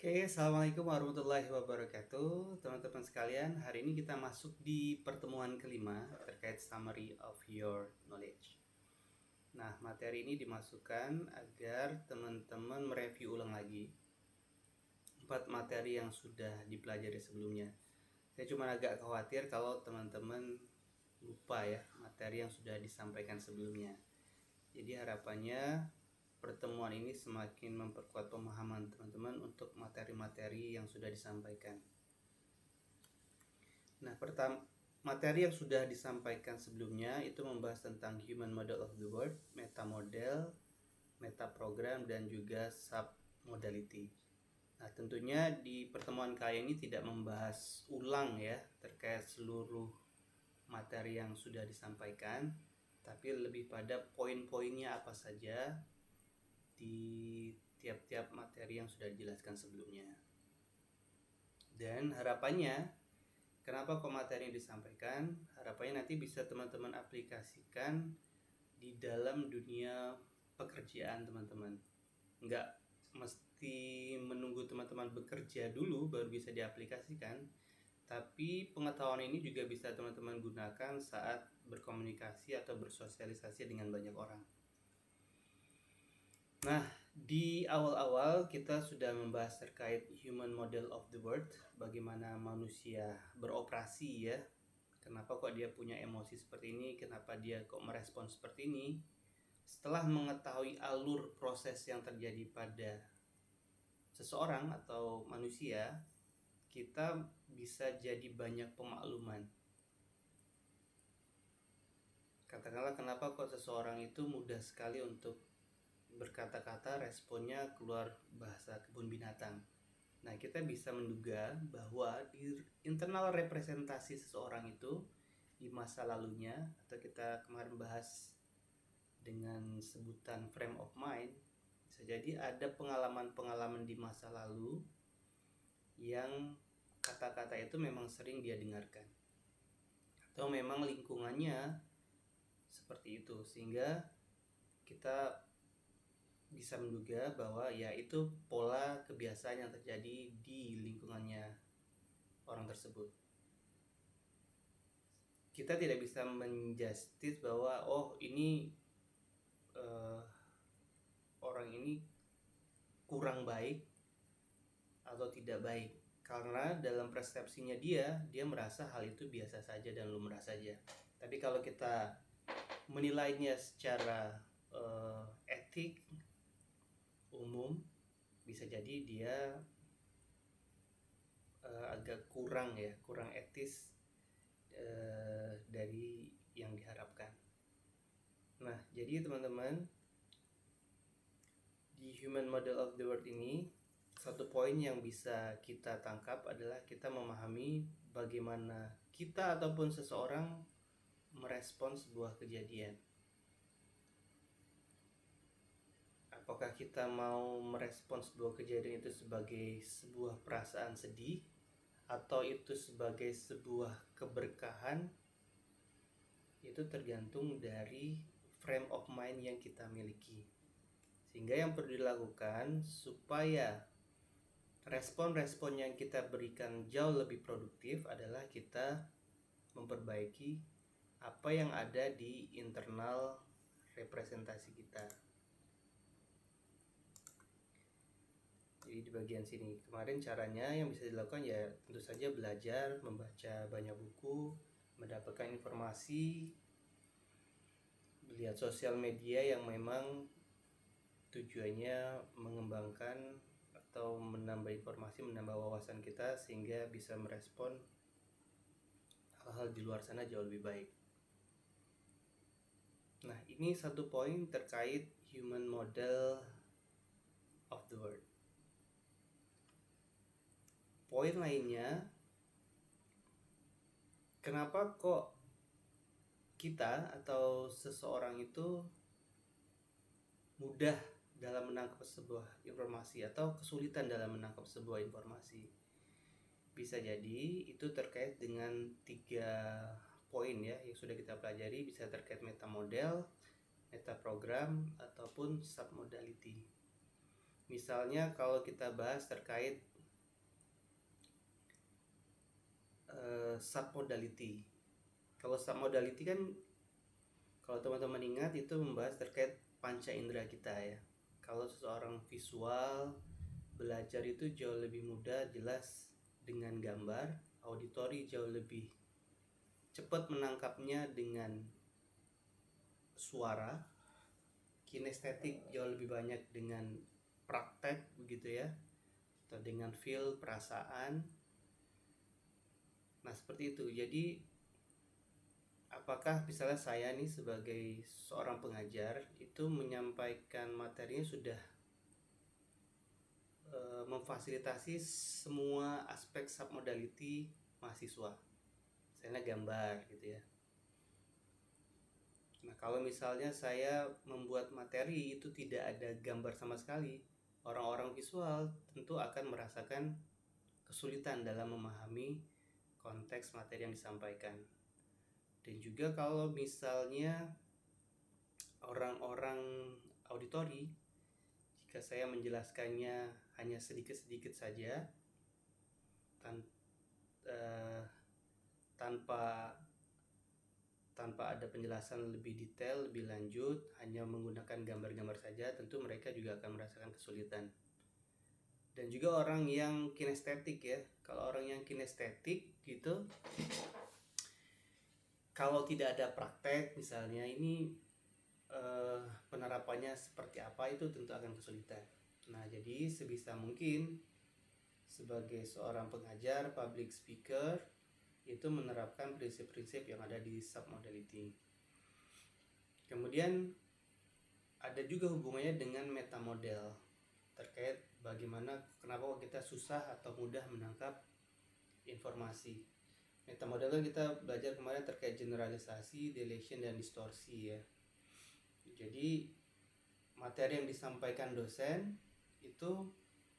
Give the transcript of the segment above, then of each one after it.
Oke, assalamualaikum warahmatullahi wabarakatuh, teman-teman sekalian. Hari ini kita masuk di pertemuan kelima terkait summary of your knowledge. Nah, materi ini dimasukkan agar teman-teman mereview ulang lagi 4 materi yang sudah dipelajari sebelumnya. Saya cuma agak khawatir kalau teman-teman lupa ya materi yang sudah disampaikan sebelumnya. Jadi harapannya pertemuan ini semakin memperkuat pemahaman teman-teman untuk materi-materi yang sudah disampaikan. Nah, materi yang sudah disampaikan sebelumnya itu membahas tentang human model of the world, meta model, meta program, dan juga sub modality. Nah, tentunya di pertemuan kali ini tidak membahas ulang ya terkait seluruh materi yang sudah disampaikan, tapi lebih pada poin-poinnya apa saja di tiap-tiap materi yang sudah dijelaskan sebelumnya. Dan harapannya, kenapa kok materi yang disampaikan? Harapannya nanti bisa teman-teman aplikasikan di dalam dunia pekerjaan teman-teman. Nggak mesti menunggu teman-teman bekerja dulu baru bisa diaplikasikan, tapi pengetahuan ini juga bisa teman-teman gunakan saat berkomunikasi atau bersosialisasi dengan banyak orang. Nah, di awal-awal kita sudah membahas terkait human model of the world, bagaimana manusia beroperasi ya. Kenapa kok dia punya emosi seperti ini, kenapa dia kok merespon seperti ini. Setelah mengetahui alur proses yang terjadi pada seseorang atau manusia, kita bisa jadi banyak pemakluman. Katakanlah kenapa kok seseorang itu mudah sekali untuk berkata-kata, responnya keluar bahasa kebun binatang. Nah, kita bisa menduga bahwa di internal representasi seseorang itu di masa lalunya, atau kita kemarin bahas dengan sebutan frame of mind, bisa jadi ada pengalaman-pengalaman di masa lalu yang kata-kata itu memang sering dia dengarkan, atau memang lingkungannya seperti itu, sehingga kita bisa menduga bahwa ya itu pola kebiasaan yang terjadi di lingkungannya orang tersebut. Kita tidak bisa menjustis bahwa ini orang ini kurang baik atau tidak baik, karena dalam persepsinya dia merasa hal itu biasa saja dan lumrah saja. Tapi kalau kita menilainya secara etik umum, bisa jadi dia agak kurang etis dari yang diharapkan. Nah, jadi teman-teman, di human model of the world ini, satu poin yang bisa kita tangkap adalah kita memahami bagaimana kita ataupun seseorang merespon sebuah kejadian. Apakah kita mau merespon sebuah kejadian itu sebagai sebuah perasaan sedih, atau itu sebagai sebuah keberkahan, itu tergantung dari frame of mind yang kita miliki. Sehingga yang perlu dilakukan supaya respon-respon yang kita berikan jauh lebih produktif adalah kita memperbaiki apa yang ada di internal representasi kita. Jadi di bagian sini kemarin caranya yang bisa dilakukan ya tentu saja belajar, membaca banyak buku, mendapatkan informasi, melihat sosial media yang memang tujuannya mengembangkan atau menambah informasi, menambah wawasan kita sehingga bisa merespon hal-hal di luar sana jauh lebih baik. Nah, ini satu poin terkait human model of the world. Poin lainnya, kenapa kok kita atau seseorang itu mudah dalam menangkap sebuah informasi atau kesulitan dalam menangkap sebuah informasi? Bisa jadi itu terkait dengan 3 poin ya yang sudah kita pelajari, bisa terkait meta model, meta program, ataupun submodality. Misalnya kalau kita bahas terkait submodality. Kalau submodality kan, kalau teman-teman ingat, itu membahas terkait panca indera kita ya. Kalau seseorang visual, belajar itu jauh lebih mudah, jelas dengan gambar. Auditori jauh lebih cepat menangkapnya dengan suara. Kinestetik jauh lebih banyak dengan praktek begitu ya, atau dengan feel, perasaan. Nah seperti itu. Jadi apakah misalnya saya nih sebagai seorang pengajar itu menyampaikan materinya sudah memfasilitasi semua aspek submodality mahasiswa, misalnya gambar gitu ya. Nah kalau misalnya saya membuat materi itu tidak ada gambar sama sekali, orang-orang visual tentu akan merasakan kesulitan dalam memahami konteks materi yang disampaikan. Dan juga kalau misalnya orang-orang auditori, jika saya menjelaskannya hanya sedikit-sedikit saja tanpa ada penjelasan lebih detail, lebih lanjut, hanya menggunakan gambar-gambar saja, tentu mereka juga akan merasakan kesulitan. Dan juga orang yang kinestetik ya, kalau orang yang kinestetik gitu, kalau tidak ada praktek misalnya, ini penerapannya seperti apa, itu tentu akan kesulitan. Nah jadi sebisa mungkin sebagai seorang pengajar, public speaker, itu menerapkan prinsip-prinsip yang ada di submodality. Kemudian ada juga hubungannya dengan metamodel, terkait bagaimana, kenapa kita susah atau mudah menangkap informasi. Metamodel kan kita belajar kemarin terkait generalisasi, deletion, dan distorsi ya. Jadi materi yang disampaikan dosen itu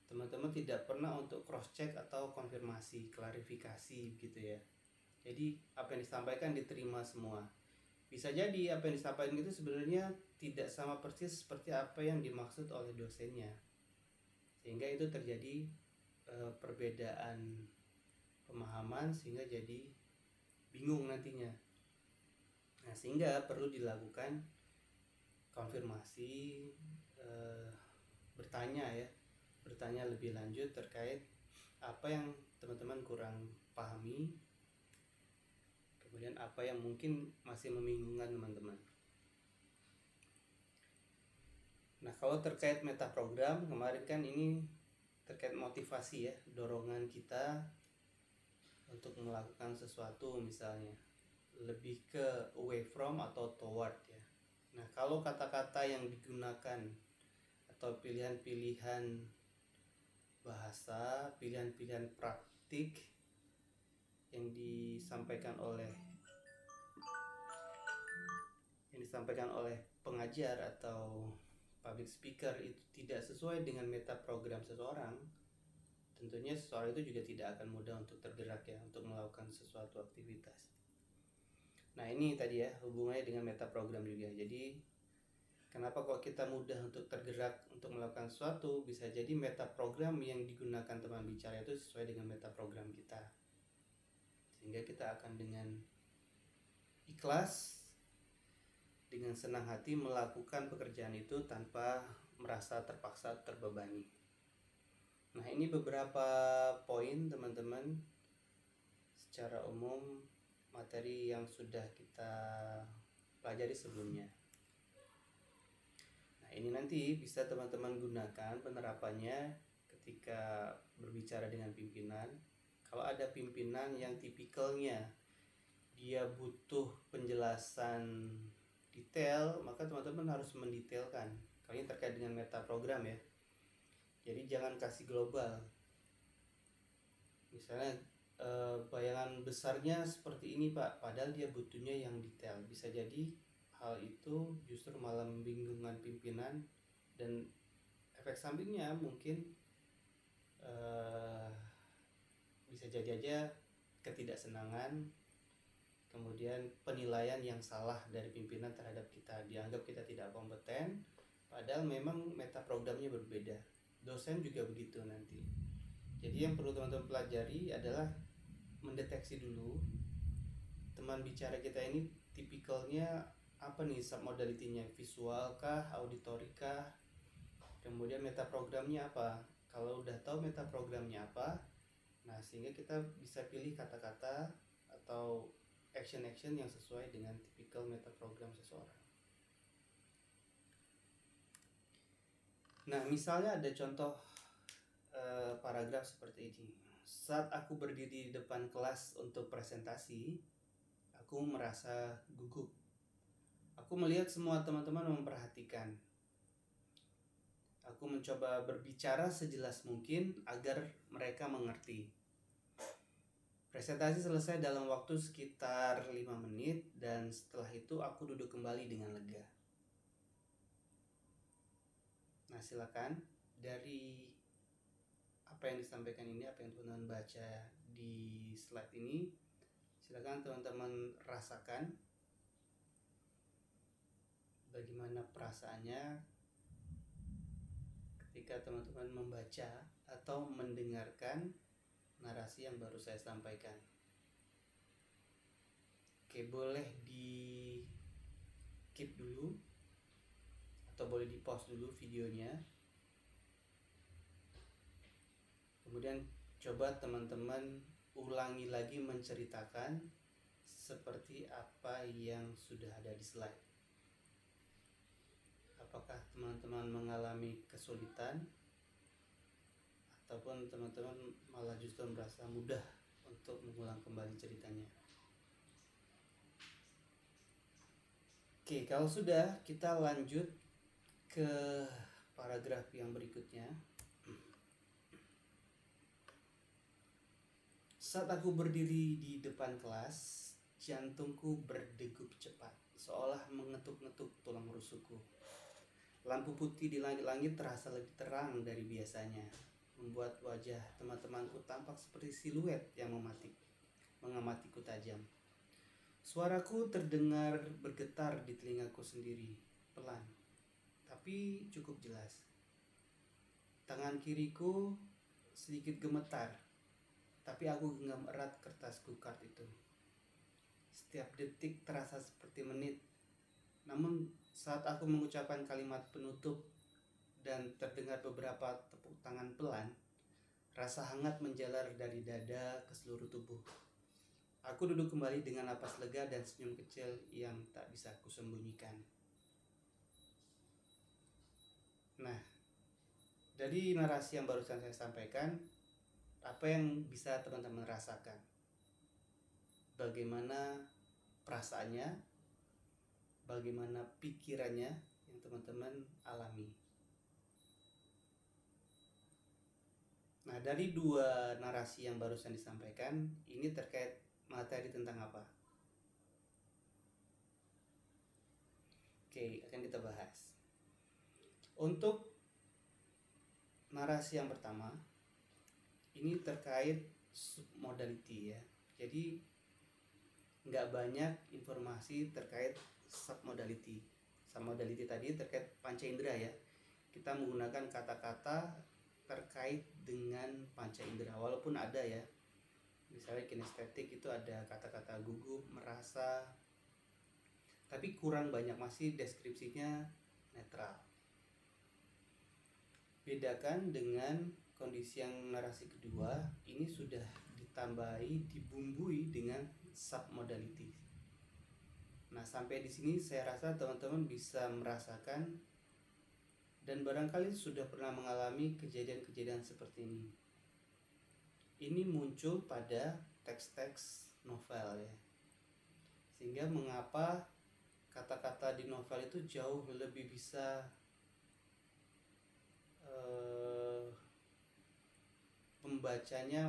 teman-teman tidak pernah untuk cross check atau konfirmasi, klarifikasi gitu ya. Jadi apa yang disampaikan diterima semua. Bisa jadi apa yang disampaikan itu sebenarnya tidak sama persis seperti apa yang dimaksud oleh dosennya, sehingga itu terjadi perbedaan pemahaman, sehingga jadi bingung nantinya. Nah sehingga perlu dilakukan konfirmasi, bertanya lebih lanjut terkait apa yang teman-teman kurang pahami, kemudian apa yang mungkin masih membingungkan teman-teman. Nah kalau terkait metaprogram kemarin kan ini terkait motivasi ya, dorongan kita untuk melakukan sesuatu, misalnya lebih ke away from atau toward ya. Nah kalau kata-kata yang digunakan atau pilihan-pilihan bahasa, pilihan-pilihan praktik yang disampaikan oleh pengajar atau public speaker itu tidak sesuai dengan metaprogram seseorang, tentunya seseorang itu juga tidak akan mudah untuk tergerak ya, untuk melakukan sesuatu aktivitas. Nah ini tadi ya hubungannya dengan metaprogram juga. Jadi kenapa kok kita mudah untuk tergerak untuk melakukan sesuatu, bisa jadi metaprogram yang digunakan teman bicara itu sesuai dengan metaprogram kita, sehingga kita akan dengan ikhlas, dengan senang hati melakukan pekerjaan itu tanpa merasa terpaksa, terbebani. Nah ini beberapa poin teman-teman secara umum materi yang sudah kita pelajari sebelumnya. Nah ini nanti bisa teman-teman gunakan penerapannya ketika berbicara dengan pimpinan. Kalau ada pimpinan yang tipikalnya dia butuh penjelasan detail, maka teman-teman harus mendetailkan. Kalau ini terkait dengan metaprogram ya. Jadi jangan kasih global. Misalnya bayangan besarnya seperti ini Pak, padahal dia butuhnya yang detail. Bisa jadi hal itu justru malah membingungkan pimpinan, dan efek sampingnya mungkin bisa jadi aja ketidaksenangan, kemudian penilaian yang salah dari pimpinan terhadap kita, dianggap kita tidak kompeten, padahal memang metaprogramnya berbeda. Dosen juga begitu nanti. Jadi yang perlu teman-teman pelajari adalah mendeteksi dulu teman bicara kita ini tipikalnya apa nih, submodality-nya, visual kah, auditory kah, kemudian metaprogramnya apa. Kalau udah tahu metaprogramnya apa, nah sehingga kita bisa pilih kata-kata atau action-action yang sesuai dengan tipikal metaprogram seseorang. Nah, misalnya ada contoh paragraf seperti ini. Saat aku berdiri di depan kelas untuk presentasi, aku merasa gugup. Aku melihat semua teman-teman memperhatikan. Aku mencoba berbicara sejelas mungkin agar mereka mengerti. Presentasi selesai dalam waktu sekitar 5 menit dan setelah itu aku duduk kembali dengan lega. Nah, silakan dari apa yang disampaikan ini, apa yang teman-teman baca di slide ini, silakan teman-teman rasakan bagaimana perasaannya ketika teman-teman membaca atau mendengarkan narasi yang baru saya sampaikan. Oke, boleh di keep dulu atau boleh di pause dulu videonya. Kemudian coba teman-teman ulangi lagi menceritakan seperti apa yang sudah ada di slide. Apakah teman-teman mengalami kesulitan ataupun teman-teman malah justru merasa mudah untuk mengulang kembali ceritanya. Oke, kalau sudah, kita lanjut ke paragraf yang berikutnya. Saat aku berdiri di depan kelas, jantungku berdegup cepat, seolah mengetuk-ngetuk tulang rusukku. Lampu putih di langit-langit terasa lebih terang dari biasanya, membuat wajah teman-temanku tampak seperti siluet yang mengamatiku tajam. Suaraku terdengar bergetar di telingaku sendiri, pelan, tapi cukup jelas. Tangan kiriku sedikit gemetar, tapi aku genggam erat kertas card itu. Setiap detik terasa seperti menit. Namun saat aku mengucapkan kalimat penutup dan terdengar beberapa tepuk tangan pelan, rasa hangat menjalar dari dada ke seluruh tubuh. Aku duduk kembali dengan napas lega dan senyum kecil yang tak bisa kusembunyikan. Nah, dari narasi yang barusan saya sampaikan, apa yang bisa teman-teman rasakan? Bagaimana perasaannya? Bagaimana pikirannya yang teman-teman alami? Nah, dari dua narasi yang barusan disampaikan, ini terkait materi tentang apa? Oke, akan kita bahas. Untuk narasi yang pertama, ini terkait submodality ya. Jadi nggak banyak informasi terkait submodality. Submodality tadi terkait panca indera ya. Kita menggunakan kata-kata terkait dengan panca indera, walaupun ada ya. Misalnya kinestetik itu ada kata-kata gugup, merasa, tapi kurang banyak, masih deskripsinya netral. Bedakan dengan kondisi yang narasi kedua, ini sudah ditambahi, dibumbui dengan submodality. Nah, sampai di sini saya rasa teman-teman bisa merasakan dan barangkali sudah pernah mengalami kejadian-kejadian seperti ini. Ini muncul pada teks-teks novel ya. Sehingga mengapa kata-kata di novel itu jauh lebih bisa pembacanya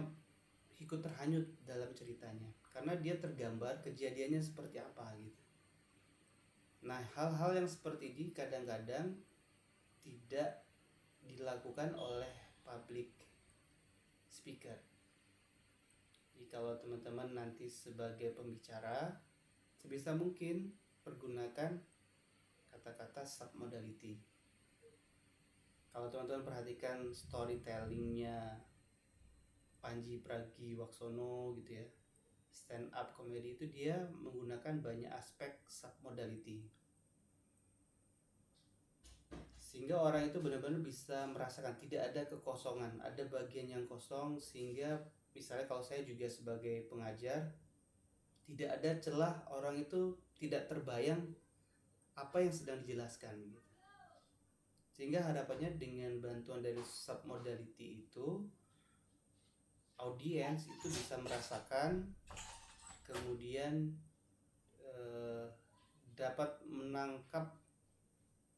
ikut terhanyut dalam ceritanya, karena dia tergambar kejadiannya seperti apa gitu. Nah, hal-hal yang seperti ini kadang-kadang tidak dilakukan oleh public speaker. Jadi kalau teman-teman nanti sebagai pembicara, sebisa mungkin pergunakan kata-kata submodality. Kalau teman-teman perhatikan storytellingnya Panji Pragiwaksono gitu ya, stand up comedy itu dia menggunakan banyak aspek submodality, sehingga orang itu benar-benar bisa merasakan tidak ada kekosongan, ada bagian yang kosong, sehingga misalnya kalau saya juga sebagai pengajar, tidak ada celah orang itu tidak terbayang apa yang sedang dijelaskan gitu. Sehingga harapannya dengan bantuan dari submodality itu, audiens itu bisa merasakan, kemudian dapat menangkap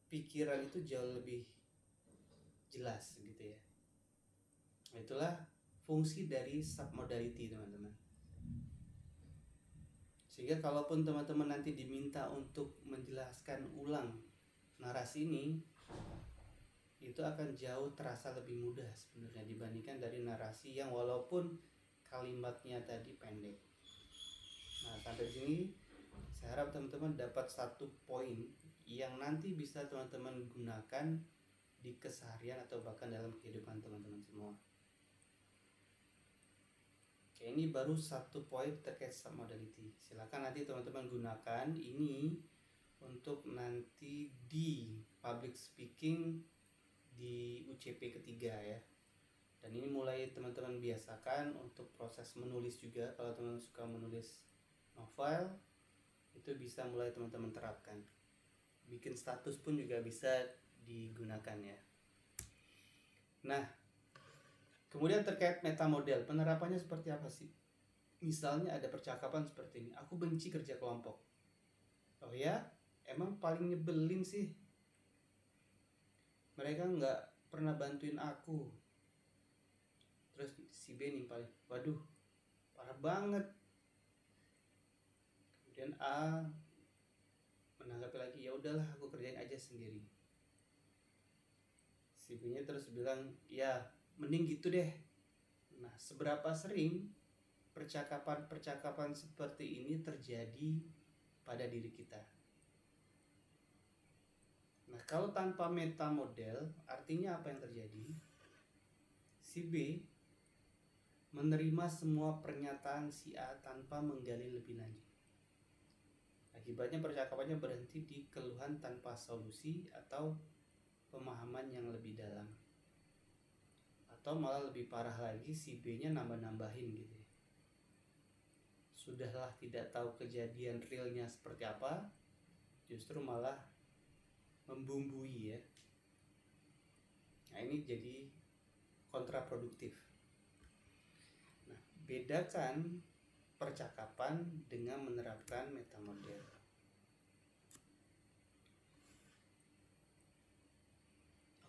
pikiran itu jauh lebih jelas gitu ya. Itulah fungsi dari submodality, teman-teman. Sehingga kalaupun teman-teman nanti diminta untuk menjelaskan ulang narasi ini, itu akan jauh terasa lebih mudah sebenarnya dibandingkan dari narasi yang walaupun kalimatnya tadi pendek. Nah, sampai sini saya harap teman-teman dapat satu poin yang nanti bisa teman-teman gunakan di keseharian atau bahkan dalam kehidupan teman-teman semua. Oke, ini baru satu poin terkait submodality. Silakan nanti teman-teman gunakan ini untuk nanti di public speaking di UCP ketiga ya. Dan ini mulai teman-teman biasakan untuk proses menulis juga. Kalau teman-teman suka menulis novel, itu bisa mulai teman-teman terapkan. Bikin status pun juga bisa digunakan ya. Nah, kemudian terkait metamodel, penerapannya seperti apa sih? Misalnya ada percakapan seperti ini, aku benci kerja kelompok. Oh ya, emang paling nyebelin sih, mereka nggak pernah bantuin aku. Terus si B nimpalin, waduh parah banget. Kemudian A menanggapi lagi, ya udahlah aku kerjain aja sendiri. Si B nya terus bilang, ya mending gitu deh. Nah, seberapa sering percakapan seperti ini terjadi pada diri kita? Nah, kalau tanpa metamodel, artinya apa yang terjadi? Si B menerima semua pernyataan si A tanpa menggali lebih lanjut. Akibatnya percakapannya berhenti di keluhan tanpa solusi atau pemahaman yang lebih dalam. Atau malah lebih parah lagi, si B-nya nambah-nambahin gitu ya. Sudahlah tidak tahu kejadian realnya seperti apa, justru malah membumbui ya. Nah, ini jadi kontraproduktif. Nah, bedakan percakapan dengan menerapkan metamodel.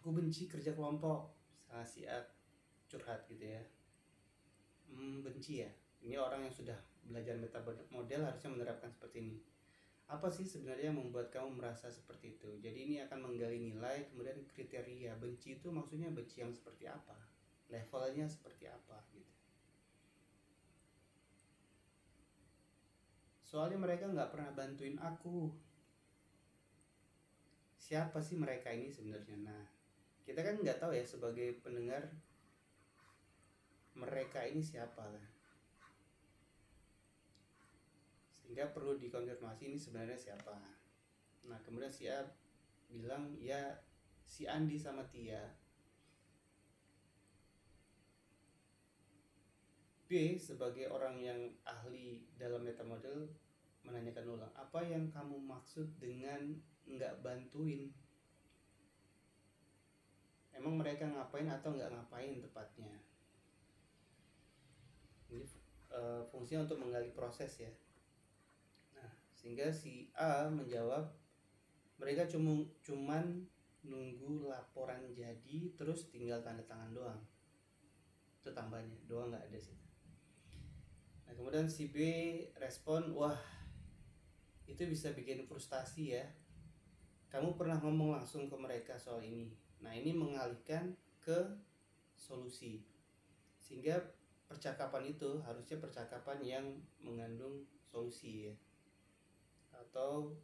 Aku benci kerja kelompok, salah si A curhat gitu ya. Benci ya. Ini orang yang sudah belajar metamodel harusnya menerapkan seperti ini. Apa sih sebenarnya yang membuat kamu merasa seperti itu? Jadi ini akan menggali nilai, kemudian kriteria. Benci itu maksudnya benci yang seperti apa? Levelnya seperti apa gitu. Soalnya mereka nggak pernah bantuin aku. Siapa sih mereka ini sebenarnya? Nah, kita kan nggak tahu ya sebagai pendengar mereka ini siapa lah. Sehingga perlu dikonfirmasi ini sebenarnya siapa. Nah, kemudian si A bilang ya si Andi sama Tia. B sebagai orang yang ahli dalam metamodel menanyakan ulang, apa yang kamu maksud dengan nggak bantuin? Emang mereka ngapain atau nggak ngapain tepatnya? Ini fungsinya untuk menggali proses ya. Nah, sehingga si A menjawab, mereka cuman nunggu laporan jadi terus tinggal tanda tangan doang. Itu tambahnya, doang nggak ada sih. Nah, kemudian si B respon, wah itu bisa bikin frustasi ya. Kamu pernah ngomong langsung ke mereka soal ini. Nah, ini mengalihkan ke solusi. Sehingga percakapan itu harusnya percakapan yang mengandung solusi ya. Atau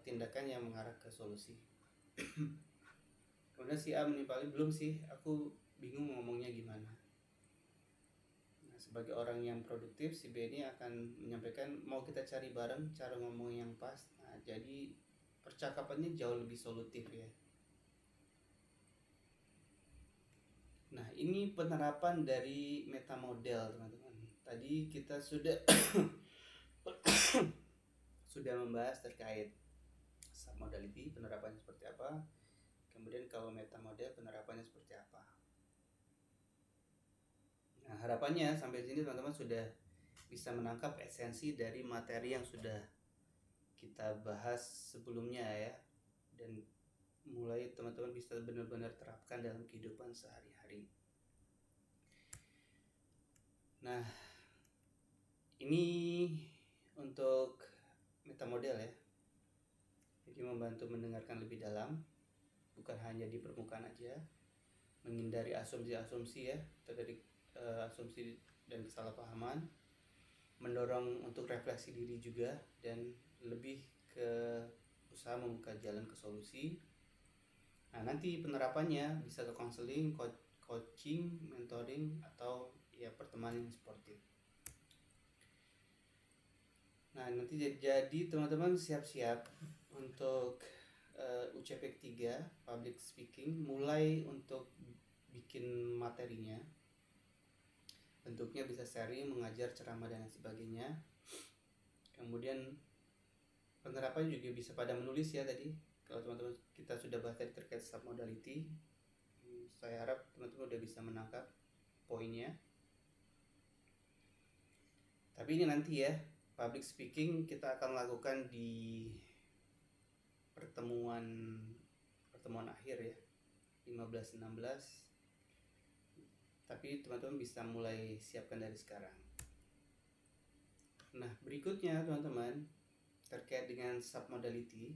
tindakan yang mengarah ke solusi. Kemudian si A menimpali, belum sih, aku bingung ngomongnya gimana. Nah, sebagai orang yang produktif, si Benny akan menyampaikan mau kita cari bareng cara ngomong yang pas. Nah, jadi percakapannya jauh lebih solutif ya. Nah, ini penerapan dari meta model, teman-teman. Tadi kita sudah sudah membahas terkait submodality, penerapannya seperti apa. Kemudian kalau meta model penerapannya seperti apa. Nah, harapannya sampai sini teman-teman sudah bisa menangkap esensi dari materi yang sudah kita bahas sebelumnya ya. Dan mulai teman-teman bisa benar-benar terapkan dalam kehidupan sehari-hari. Nah, ini untuk meta model ya. Jadi membantu mendengarkan lebih dalam, bukan hanya di permukaan aja, menghindari asumsi-asumsi ya, atau dari asumsi dan kesalahpahaman, mendorong untuk refleksi diri juga, dan lebih ke usaha membuka jalan ke solusi. Nah, nanti penerapannya bisa ke konseling, coaching, mentoring, atau ya pertemanan yang sportif. Nah, nanti jadi teman-teman siap-siap untuk UCP 3 public speaking, mulai untuk bikin materinya. Bentuknya bisa sharing, mengajar, ceramah dan sebagainya. Kemudian penerapannya juga bisa pada menulis ya tadi. Kalau teman-teman kita sudah bahas tadi terkait submodality, saya harap teman-teman udah bisa menangkap poinnya. Tapi ini nanti ya, public speaking kita akan lakukan di pertemuan akhir ya, 15-16. Tapi teman-teman bisa mulai siapkan dari sekarang. Nah, berikutnya teman-teman terkait dengan submodality,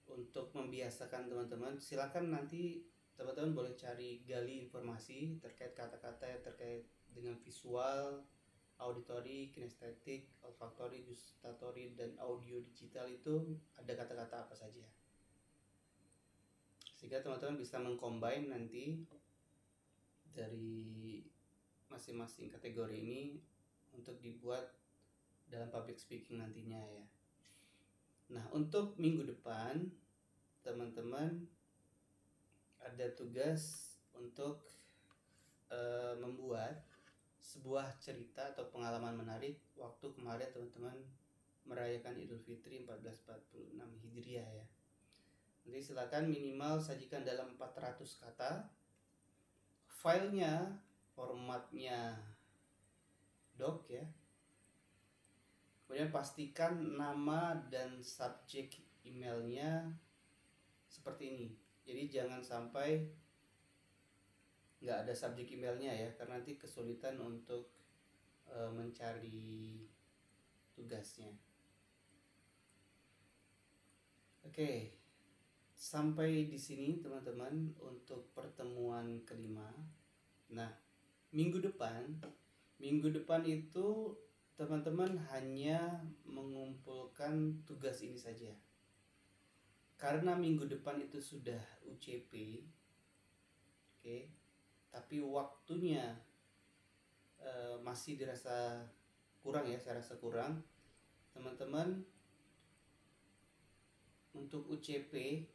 untuk membiasakan teman-teman, silakan nanti teman-teman boleh gali informasi terkait kata-kata terkait dengan visual, auditory, kinestetik, olfaktori, gustatory, dan audio digital itu ada kata-kata apa saja, sehingga teman-teman bisa mengcombine nanti dari masing-masing kategori ini untuk dibuat dalam public speaking nantinya ya. Nah, untuk minggu depan teman-teman ada tugas untuk membuat sebuah cerita atau pengalaman menarik waktu kemarin teman-teman merayakan Idul Fitri 1446 Hijriah ya. Nanti silakan minimal sajikan dalam 400 kata. Filenya formatnya doc ya. Kemudian pastikan nama dan subjek emailnya seperti ini. Jadi jangan sampai nggak ada subjek emailnya ya, karena nanti kesulitan untuk mencari tugasnya. Oke, sampai di sini teman-teman untuk pertemuan kelima. Nah, minggu depan itu teman-teman hanya mengumpulkan tugas ini saja. Karena minggu depan itu sudah UCP, oke, tapi waktunya masih dirasa kurang ya, saya rasa kurang. Teman-teman untuk UCP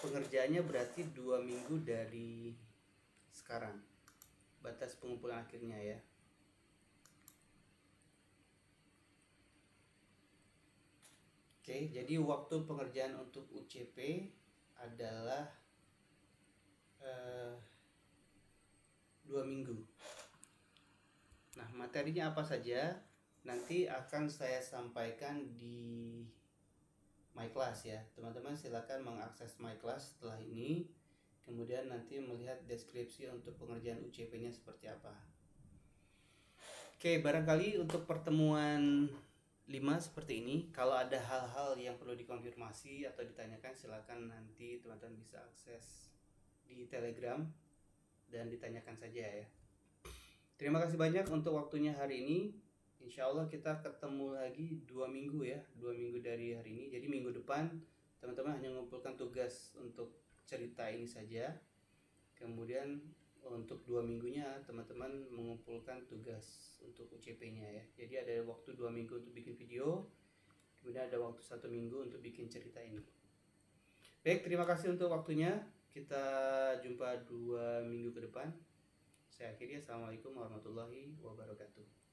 pengerjaannya berarti 2 minggu dari sekarang, batas pengumpulan akhirnya ya. Oke, jadi waktu pengerjaan untuk UCP adalah 2 minggu. Nah, materinya apa saja nanti akan saya sampaikan di My Class ya. Teman-teman silakan mengakses My Class setelah ini, kemudian nanti melihat deskripsi untuk pengerjaan UCP-nya seperti apa. Oke, barangkali untuk pertemuan 5 seperti ini. Kalau ada hal-hal yang perlu dikonfirmasi atau ditanyakan, silakan nanti teman-teman bisa akses di Telegram dan ditanyakan saja ya. Terima kasih banyak untuk waktunya hari ini. Insya Allah kita ketemu lagi 2 minggu ya, 2 minggu dari hari ini. Jadi minggu depan teman-teman hanya mengumpulkan tugas untuk cerita ini saja. Kemudian untuk 2 minggunya teman-teman mengumpulkan tugas untuk UCP-nya ya. Jadi ada waktu 2 minggu untuk bikin video, kemudian ada waktu 1 minggu untuk bikin cerita ini. Baik, terima kasih untuk waktunya. Kita jumpa 2 minggu ke depan. Saya akhiri. Assalamualaikum warahmatullahi wabarakatuh.